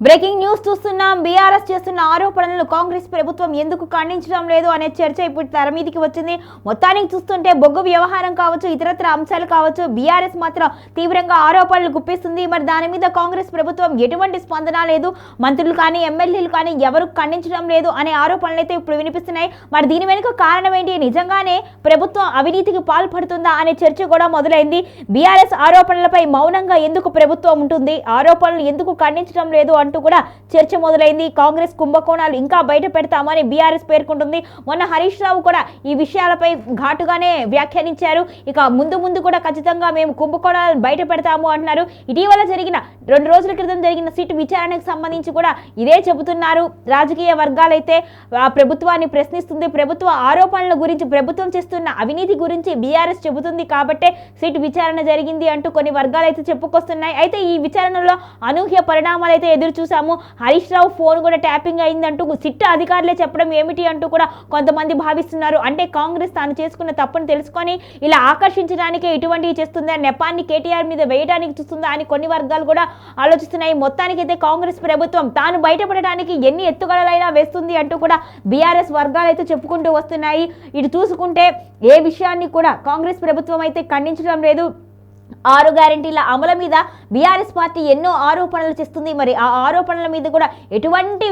Breaking news చూస్తున్నాం. BRS చేస్తున్న ఆరోపణలను కాంగ్రెస్ ప్రభుత్వం ఎందుకు ఖండించడం లేదు అనే చర్చ ఇప్పుడు తెర మీదికి వచ్చింది. మొత్తానికి చూస్తుంటే బొగ్గు వ్యవహారం కావచ్చు, ఇతరత్ర అంశాలు కావచ్చు, బీఆర్ఎస్ మాత్రం తీవ్రంగా ఆరోపణలు గుప్పిస్తుంది. మరి దాని మీద కాంగ్రెస్ ప్రభుత్వం ఎటువంటి స్పందన లేదు, మంత్రులు కానీ ఎమ్మెల్యేలు కానీ ఎవరు ఖండించడం లేదు అనే ఆరోపణలు అయితే ఇప్పుడు వినిపిస్తున్నాయి. మరి దీని వెనుక కారణం ఏంటి? నిజంగానే ప్రభుత్వం అవినీతికి పాల్పడుతుందా అనే చర్చ కూడా మొదలైంది. బీఆర్ఎస్ ఆరోపణలపై మౌనంగా ఎందుకు ప్రభుత్వం ఉంటుంది, ఆరోపణలు ఎందుకు ఖండించడం లేదు అంటూ కూడా చర్చ మొదలైంది. కాంగ్రెస్ కుంభకోణాలు ఇంకా బయట పెడతామని బీఆర్ఎస్ పేర్కొంటుంది. మొన్న హరీష్ రావు కూడా ఈ విషయాలపై ఘాటుగానే వ్యాఖ్యానించారు. ఇక ముందు కూడా ఖచ్చితంగా మేము కుంభకోణాలు బయట పెడతాము అంటున్నారు. ఇటీవల జరిగిన 2 రోజుల క్రితం జరిగిన సిట్ విచారణకు సంబంధించి కూడా ఇదే చెబుతున్నారు. రాజకీయ వర్గాలైతే ప్రభుత్వాన్ని ప్రశ్నిస్తుంది. ప్రభుత్వ ఆరోపణల గురించి, ప్రభుత్వం చేస్తున్న అవినీతి గురించి బీఆర్ఎస్ చెబుతుంది కాబట్టే సిట్ విచారణ జరిగింది అంటూ కొన్ని వర్గాలు అయితే చెప్పుకొస్తున్నాయి. అయితే ఈ విచారణలో అనూహ్య పరిణామాలు అయితే ఎదురు చూసాము. హరీష్ రావు ఫోన్ కూడా ట్యాపింగ్ అయిందంటూ సిట్ అధికారులే చెప్పడం ఏమిటి అంటూ కూడా కొంతమంది భావిస్తున్నారు. అంటే కాంగ్రెస్ తాను చేసుకున్న తప్పును తెలుసుకొని ఇలా ఆకర్షించడానికే ఇటువంటివి చేస్తుందా, నెపాన్ని కేటీఆర్ మీద వేయడానికి చూస్తుందా అని కొన్ని వర్గాలు కూడా ఆలోచిస్తున్నాయి. మొత్తానికైతే కాంగ్రెస్ ప్రభుత్వం తాను బయటపడడానికి ఎన్ని ఎత్తుగడలైనా వేస్తుంది అంటూ కూడా బీఆర్ఎస్ వర్గాలు అయితే చెప్పుకుంటూ వస్తున్నాయి. ఇటు చూసుకుంటే ఏ విషయాన్ని కూడా కాంగ్రెస్ ప్రభుత్వం అయితే ఖండించడం లేదు. 6 గ్యారెంటీల అమలు మీద బీఆర్ఎస్ పార్టీ ఎన్నో ఆరోపణలు చేస్తుంది. మరి ఆ ఆరోపణల మీద కూడా ఎటువంటి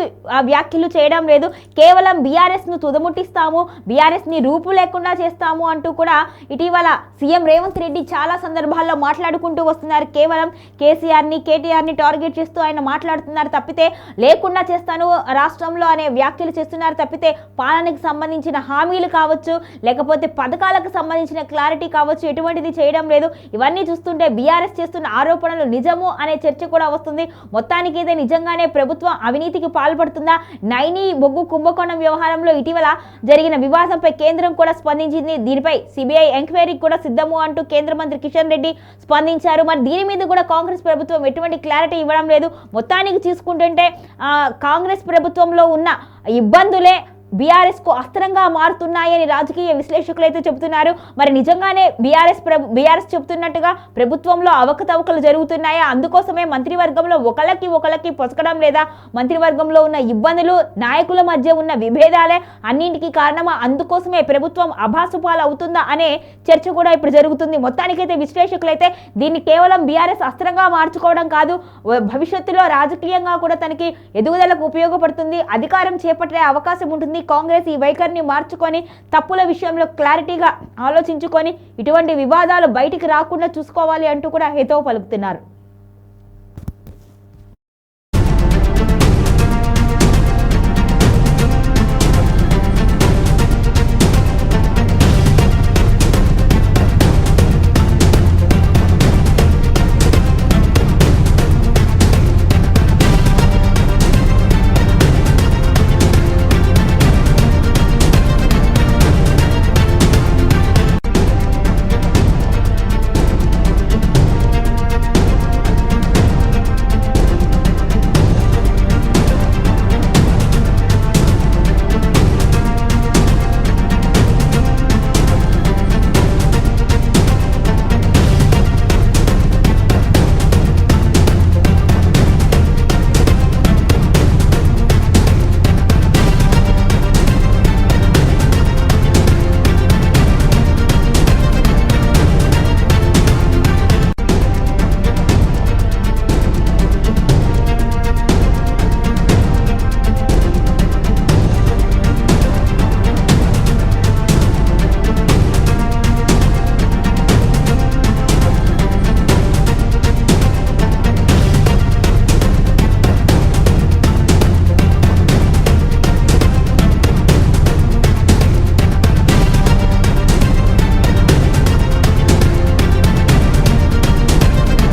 వ్యాఖ్యలు చేయడం లేదు. కేవలం బీఆర్ఎస్ను తుదముట్టిస్తాము, బీఆర్ఎస్ని రూపు లేకుండా చేస్తాము అంటూ కూడా ఇటీవల సీఎం రేవంత్ రెడ్డి చాలా సందర్భాల్లో మాట్లాడుకుంటూ వస్తున్నారు. కేవలం కేసీఆర్ని, కేటీఆర్ని టార్గెట్ చేస్తూ ఆయన మాట్లాడుతున్నారు తప్పితే లేకుండా చేస్తాను రాష్ట్రంలో అనే వ్యాఖ్యలు చేస్తున్నారు తప్పితే పాలనకు సంబంధించిన హామీలు కావచ్చు, లేకపోతే పథకాలకు సంబంధించిన క్లారిటీ కావచ్చు, ఎటువంటిది చేయడం లేదు. ఇవన్నీ చూస్తుంటే బీఆర్ఎస్ చేస్తున్న ఆరోపణలు నిజము అనే చర్చ కూడా వస్తుంది. మొత్తానికి అయితే నిజంగానే ప్రభుత్వం అవినీతికి పాల్పడుతుందా? నైని బొగ్గు కుంభకోణం వ్యవహారంలో ఇటీవల జరిగిన వివాదంపై కేంద్రం కూడా స్పందించింది. దీనిపై సిబిఐ ఎంక్వైరీకి కూడా సిద్ధము అంటూ కేంద్ర మంత్రి కిషన్ రెడ్డి స్పందించారు. మరి దీని మీద కూడా కాంగ్రెస్ ప్రభుత్వం ఎటువంటి క్లారిటీ ఇవ్వడం లేదు. మొత్తానికి చూసుకుంటుంటే కాంగ్రెస్ ప్రభుత్వంలో ఉన్న ఇబ్బందులే బీఆర్ఎస్ కు అస్త్రంగా మారుతున్నాయని రాజకీయ విశ్లేషకులు అయితే చెబుతున్నారు. మరి నిజంగానే బీఆర్ఎస్ చెబుతున్నట్టుగా ప్రభుత్వంలో అవకతవకలు జరుగుతున్నాయా? అందుకోసమే మంత్రివర్గంలో ఒకళ్ళకి పొసకడం లేదా? మంత్రివర్గంలో ఉన్న ఇబ్బందులు, నాయకుల మధ్య ఉన్న విభేదాలే అన్నింటికీ కారణమా? అందుకోసమే ప్రభుత్వం అభాసుపాలు అవుతుందా అనే చర్చ కూడా ఇప్పుడు జరుగుతుంది. మొత్తానికైతే విశ్లేషకులు అయితే దీన్ని కేవలం బీఆర్ఎస్ అస్త్రంగా మార్చుకోవడం కాదు, భవిష్యత్తులో రాజకీయంగా కూడా తనకి ఎదుగుదలకు ఉపయోగపడుతుంది, అధికారం చేపట్టే అవకాశం ఉంటుంది. కాంగ్రెస్ ఈ వైఖరిని మార్చుకొని తప్పుల విషయంలో క్లారిటీగా ఆలోచించుకొని ఇటువంటి వివాదాలు బయటికి రాకుండా చూసుకోవాలి అంటూ కూడా హితవు పలుకుతున్నారు.